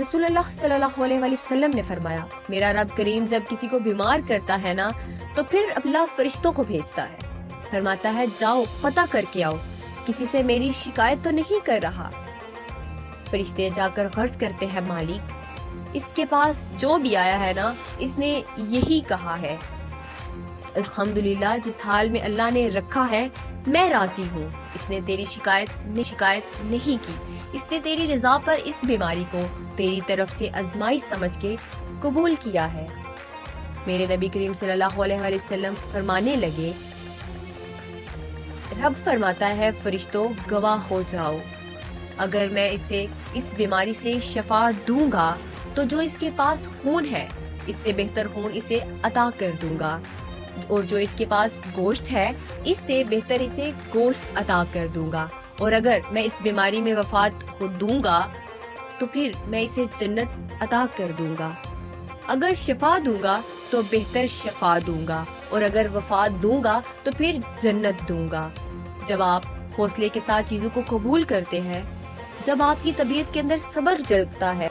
رسول اللہ صلی اللہ علیہ وآلہ وسلم نے فرمایا، میرا رب کریم جب کسی کو بیمار کرتا ہے نا تو پھر اللہ فرشتوں کو بھیجتا ہے، فرماتا ہے جاؤ پتہ کر کے آؤ کسی سے میری شکایت تو نہیں کر رہا۔ فرشتے جا کر غرض کرتے ہیں مالک اس کے پاس جو بھی آیا ہے نا اس نے یہی کہا ہے، الحمدللہ جس حال میں اللہ نے رکھا ہے میں راضی ہوں، اس نے تیری شکایت نہیں کی، اس نے تیری رضا پر اس بیماری کو تیری طرف سے آزمائش سمجھ کے قبول کیا ہے۔ میرے نبی کریم صلی اللہ علیہ وآلہ وسلم فرمانے لگے، رب فرماتا ہے فرشتوں گواہ ہو جاؤ، اگر میں اسے اس بیماری سے شفا دوں گا تو جو اس کے پاس خون ہے اس سے بہتر خون اسے عطا کر دوں گا، اور جو اس کے پاس گوشت ہے اس سے بہتر اسے گوشت عطا کر دوں گا، اور اگر میں اس بیماری میں وفات خود دوں گا تو پھر میں اسے جنت عطا کر دوں گا، اگر شفا دوں گا تو بہتر شفا دوں گا، اور اگر وفات دوں گا تو پھر جنت دوں گا۔ جب آپ حوصلے کے ساتھ چیزوں کو قبول کرتے ہیں، جب آپ کی طبیعت کے اندر صبر جلتا ہے